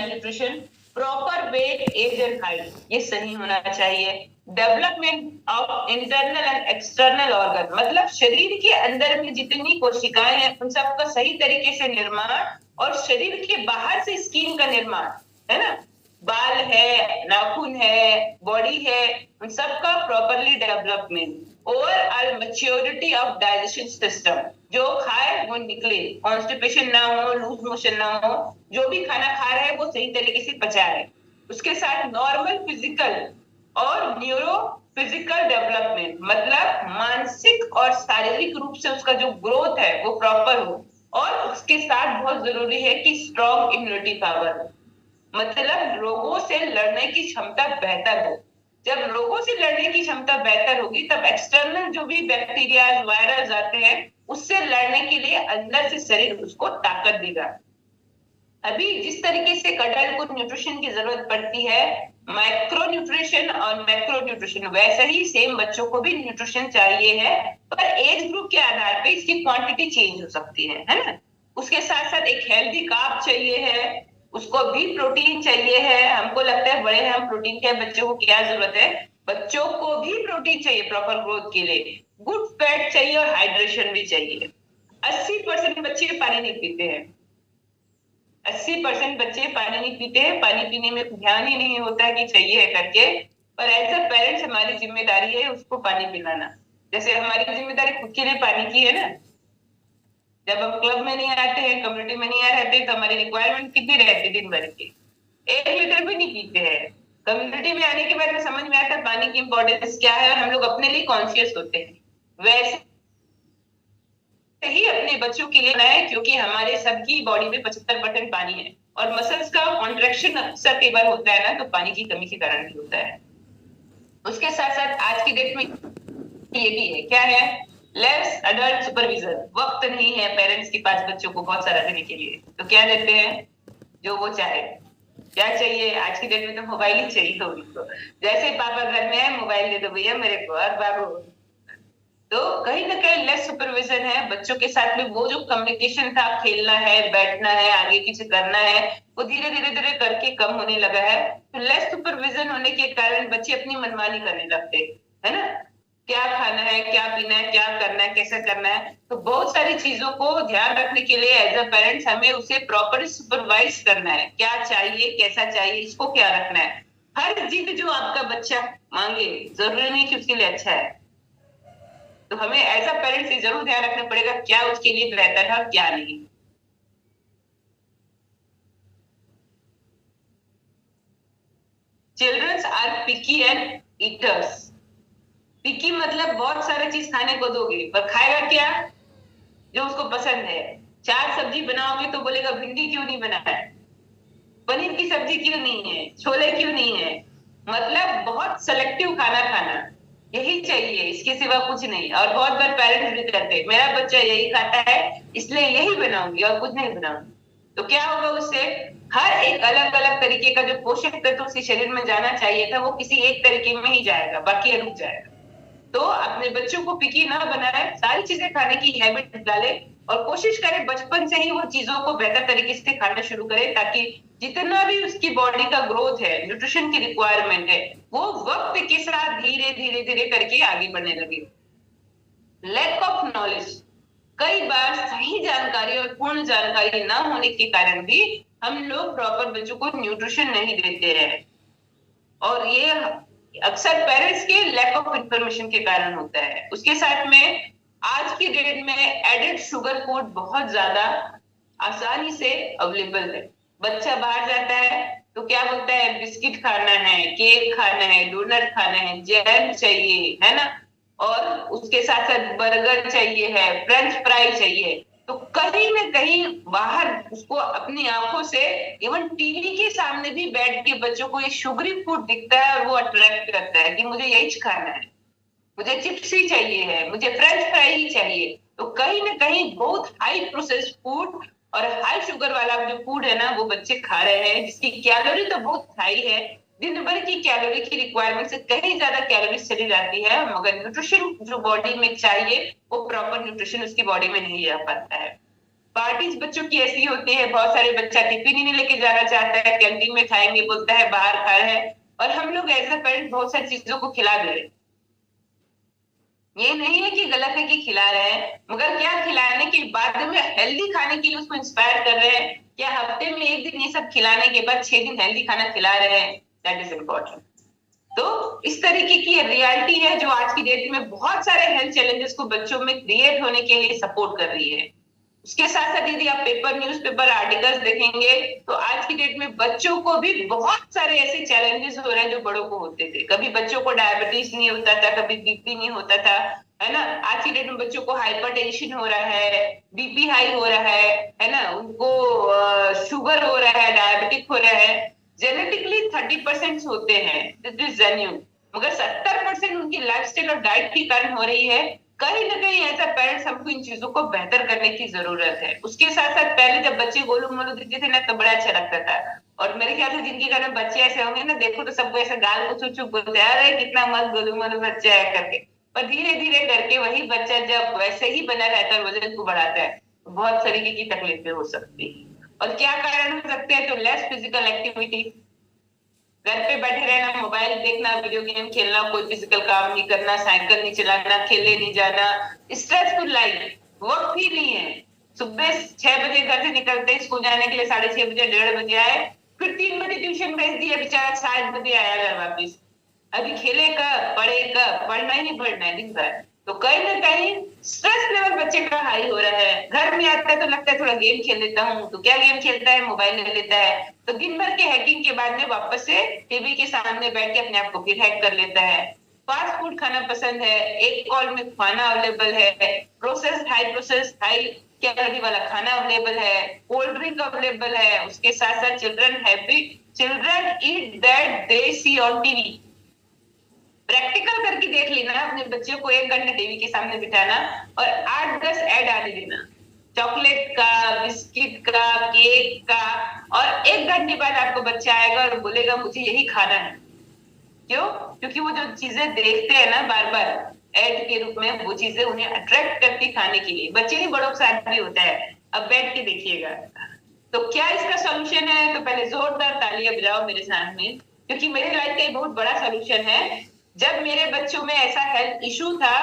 Nutrition, proper weight, age and height ये सही होना चाहिए। Development of internal and external organ, मतलब शरीर के अंदर में जितनी कोशिकाएं हैं उन सबका सही तरीके से निर्माण, और शरीर के बाहर से स्किन का निर्माण, है ना, बाल है, नाखून है, बॉडी है, उन सबका properly development. Overall maturity of digestion system, जो खाए वो निकले, कॉन्स्टिपेशन ना हो, लूज मोशन ना हो, जो भी खाना खा रहा है वो सही तरीके से पचाए। उसके साथ नॉर्मल फिजिकल और न्यूरो फिजिकल डेवलपमेंट, मतलब मानसिक और शारीरिक रूप से उसका जो ग्रोथ है वो प्रॉपर हो। और उसके साथ बहुत जरूरी है कि स्ट्रॉन्ग इम्यूनिटी पावर, मतलब लोगों से लड़ने की क्षमता बेहतर हो। जब लोगों से लड़ने की क्षमता बेहतर होगी तब एक्सटर्नल जो भी बैक्टीरिया वायरस आते हैं उससे लड़ने के लिए अंदर से शरीर उसको ताकत देगा। अभी जिस तरीके से कटहल को न्यूट्रिशन की जरूरत पड़ती है, माइक्रो न्यूट्रिशन और मैक्रो न्यूट्रिशन, वैसे ही सेम बच्चों को भी न्यूट्रिशन चाहिए है, पर एज ग्रुप के आधार पे इसकी क्वांटिटी चेंज हो सकती है ना। उसके साथ साथ एक हेल्दी कार्ब चाहिए है, उसको भी प्रोटीन चाहिए है। हमको लगता है बड़े हैं, हम प्रोटीन के, बच्चों को क्या जरूरत है, बच्चों को भी प्रोटीन चाहिए प्रॉपर ग्रोथ के लिए, गुड फैट चाहिए और हाइड्रेशन भी चाहिए। 80% बच्चे पानी नहीं पीते हैं, 80% बच्चे पानी नहीं पीते हैं, पानी पीने में ध्यान ही नहीं होता है कि चाहिए है करके। पर एज अ पेरेंट्स हमारी जिम्मेदारी है उसको पानी पिलाना। जैसे हमारी जिम्मेदारी खुद के लिए पानी की है ना। जब हम क्लब में नहीं आते हैं, कम्युनिटी में नहीं आ रहते, तो हमारी रिक्वायरमेंट कितनी रहती है दिन भर की, 1 लीटर भी नहीं पीते हैं। कम्युनिटी में आने के बाद में समझ में आता है पानी की इंपॉर्टेंस क्या है, और हम लोग अपने लिए कॉन्शियस होते हैं। वैसे ही अपने बच्चों के लिए है, क्योंकि हमारे सबकी बॉडी में 75% पानी है, और मसल्स का कॉन्ट्रैक्शन अक्सर कई बार होता है ना, तो पानी की कमी के कारण भी होता है। उसके साथ साथ आज की डेट में ये भी है, क्या है, लेस अडल्ट सुपरविजन, वक्त नहीं है पेरेंट्स के पास बच्चों को बहुत सारा देने के लिए, तो क्या देते हैं, जो वो चाहे। क्या चाहिए आज की डेट में, तो मोबाइल ही चाहिए तो उनको, जैसे पापा घर में है मोबाइल दे दो भैया मेरे को, और बाबू। तो कहीं ना कहीं लेस सुपरविजन है बच्चों के साथ में, वो जो कम्युनिकेशन था, खेलना है, बैठना है, आगे पीछे करना है, वो धीरे धीरे धीरे करके कम होने लगा है। तो लेस सुपरविजन होने के कारण बच्चे अपनी मनमानी करने लगते है ना, क्या खाना है, क्या पीना है, क्या करना है, कैसे करना है। तो बहुत सारी चीजों को ध्यान रखने के लिए एज अ पेरेंट्स हमें उसे प्रॉपर सुपरवाइज करना है, क्या चाहिए, कैसा चाहिए, इसको क्या रखना है। हर जिद जो आपका बच्चा मांगे जरूरी नहीं कि उसके लिए अच्छा है, तो हमें एज अ पेरेंट्स ये जरूर ध्यान रखना पड़ेगा क्या उसके लिए बेहतर है और क्या नहीं। Childrens are picky and eaters. Picky मतलब बहुत सारे चीज खाने को दोगे पर खाएगा क्या, जो उसको पसंद है। 4 सब्जी बनाओगे तो बोलेगा भिंडी क्यों नहीं बना है, पनीर की सब्जी क्यों नहीं है, छोले क्यों नहीं है। मतलब बहुत सेलेक्टिव खाना खाना, यही चाहिए, इसके सिवा कुछ नहीं। और बहुत बार पेरेंट्स भी कहते हैं मेरा बच्चा यही खाता है इसलिए यही बनाऊंगी और कुछ नहीं बनाऊंगी। तो क्या होगा उससे, हर एक अलग अलग तरीके का जो पोषक तत्व उसके शरीर में जाना चाहिए था वो किसी एक तरीके में ही जाएगा, बाकी रुक जाएगा। तो अपने बच्चों को पिकी ना बनाए, सारी चीजें खाने की हैबिट डाले, और कोशिश करें बचपन से ही वो चीजों को बेहतर तरीके से खाना शुरू करें, ताकि जितना भी उसकी बॉडी का ग्रोथ है, न्यूट्रिशन की रिक्वायरमेंट है, वो वक्त के साथ धीरे धीरे धीरे करके आगे बढ़ने लगे। लैक ऑफ नॉलेज, कई बार सही जानकारी और पूर्ण जानकारी ना होने के कारण भी हम लोग प्रॉपर बच्चों को न्यूट्रिशन नहीं देते हैं, और ये अक्सर पेरेंट्स के लैक ऑफ इंफॉर्मेशन के कारण होता है। उसके साथ में आज की डेट में एडेड शुगर फूड बहुत ज्यादा आसानी से अवेलेबल है। बच्चा बाहर जाता है तो क्या बोलता है, बिस्किट खाना है, केक खाना है, डोनट खाना है, जैम चाहिए, है ना, और उसके साथ साथ बर्गर चाहिए है, फ्रेंच फ्राई चाहिए। तो कहीं ना कहीं बाहर उसको अपनी आंखों से, इवन टीवी के सामने भी बैठ के बच्चों को ये शुगरी फूड दिखता है और वो अट्रैक्ट करता है कि मुझे यही खाना है, मुझे चिप्स ही चाहिए है, मुझे फ्रेंच फ्राई ही चाहिए। तो कहीं ना कहीं बहुत हाई प्रोसेस्ड फूड और हाई शुगर वाला जो फूड है ना वो बच्चे खा रहे हैं, जिसकी कैलोरी तो बहुत हाई है, दिन भर की कैलोरी की रिक्वायरमेंट से कहीं ज्यादा कैलोरी चली जाती है, मगर न्यूट्रिशन जो बॉडी में चाहिए वो प्रॉपर न्यूट्रिशन उसकी बॉडी में नहीं आ पाता है। पार्टीज बच्चों की ऐसी होती है, बहुत सारे बच्चा टिफिन ही नहीं लेके जाना चाहता है, कैंटीन में खाएंगे बोलता है, बाहर खा रहे हैं, और हम लोग एज अ पेरेंट बहुत सारी चीजों को खिला दे रहे हैं। ये नहीं है कि गलत है कि खिला रहे हैं, मगर क्या खिलाने के बाद में हेल्दी खाने के लिए उसको इंस्पायर कर रहे हैं, क्या हफ्ते में एक दिन ये सब खिलाने के बाद 6 दिन हेल्दी खाना खिला रहे हैं, दैट इज इम्पोर्टेंट। तो इस तरीके की रियलिटी है जो आज की डेट में बहुत सारे हेल्थ चैलेंजेस को बच्चों में क्रिएट होने के लिए सपोर्ट कर रही है। उसके साथ साथ यदि आप पेपर न्यूज़पेपर आर्टिकल्स देखेंगे तो आज की डेट में बच्चों को भी बहुत सारे ऐसे चैलेंजेस हो रहे हैं जो बड़ों को होते थे। कभी बच्चों को डायबिटीज नहीं होता था, कभी बीपी नहीं होता था, है ना। आज की डेट में बच्चों को हाइपरटेंशन हो रहा है, बीपी हाई हो रहा है ना, उनको शुगर हो रहा है, डायबिटिक हो रहा है। जेनेटिकली 30% होते हैं, दिस इज जेन्यून, मगर 70% उनकी लाइफस्टाइल और डाइट के कारण हो रही है। कहीं ना कहीं ऐसा पेरेंट्स हमको इन चीजों को बेहतर करने की जरूरत है। उसके साथ साथ पहले जब बच्चे गोलू मोलू दिखते थे ना तो बड़ा अच्छा लगता था, और मेरे ख्याल से जिनके घर में बच्चे ऐसे होंगे ना, देखो तो सबको ऐसे गाल को छू छू बोलते हैं, अरे कितना मस्त गोलू मोलू बच्चा है करके। पर धीरे धीरे करके वही बच्चा जब वैसे ही बना रहता है, वजन को बढ़ाता है, तो बहुत तरीके की तकलीफें हो सकती है। और क्या कारण हो सकते हैं, तो लेस फिजिकल एक्टिविटी, घर पे बैठे रहना, मोबाइल देखना, वीडियो गेम खेलना, कोई फिजिकल काम नहीं करना, साइकिल नहीं चलाना, खेलने नहीं जाना, स्ट्रेसफुल लाइफ, वक्त ही नहीं है। सुबह 6 बजे घर से निकलते स्कूल जाने के लिए, 6:30 बजे 1:30 बजे आए, फिर 3 बजे ट्यूशन भेज दिया, बेचारा 7 बजे आया घर वापिस। अभी खेले कब, पढ़े कब, पढ़ना ही नहीं पढ़ना है दिन भर। तो कहीं ना कहीं स्ट्रेस लेवल बच्चे का हाई हो रहा है। घर में आता है तो लगता है थोड़ा गेम खेल लेता हूँ, तो क्या गेम खेलता है, मोबाइल ले लेता है, तो दिन भर के हैकिंग के बाद में वापस से टीवी के सामने बैठ के अपने आप को फिर हैक कर लेता है। फास्ट फूड खाना पसंद है, एक कॉल में खाना अवेलेबल है, प्रोसेस हाई कैलोरी वाला खाना अवेलेबल है, कोल्ड ड्रिंक अवेलेबल है। उसके साथ साथ children eat that they see on TV. Practical करके देख लेना, अपने बच्चों को 1 घंटे टीवी के सामने बिठाना और 8-10 ऐड आने देना, चॉकलेट का, बिस्किट का, केक का, और 1 घंटे बाद आपको बच्चा आएगा और बोलेगा मुझे यही खाना है। क्यों? क्योंकि वो जो चीजें देखते हैं ना बार बार ऐड के रूप में, वो चीजें उन्हें अट्रैक्ट करती खाने के लिए। बच्चे नहीं, बड़ों के साथ भी होता है। अब बैठ के देखिएगा। तो क्या इसका सॉल्यूशन है, तो पहले जोरदार तालियां बजाओ मेरे साथ में, क्योंकि मेरे लाइफ का एक बहुत बड़ा सॉल्यूशन है। जब मेरे बच्चों में ऐसा हेल्थ इशू था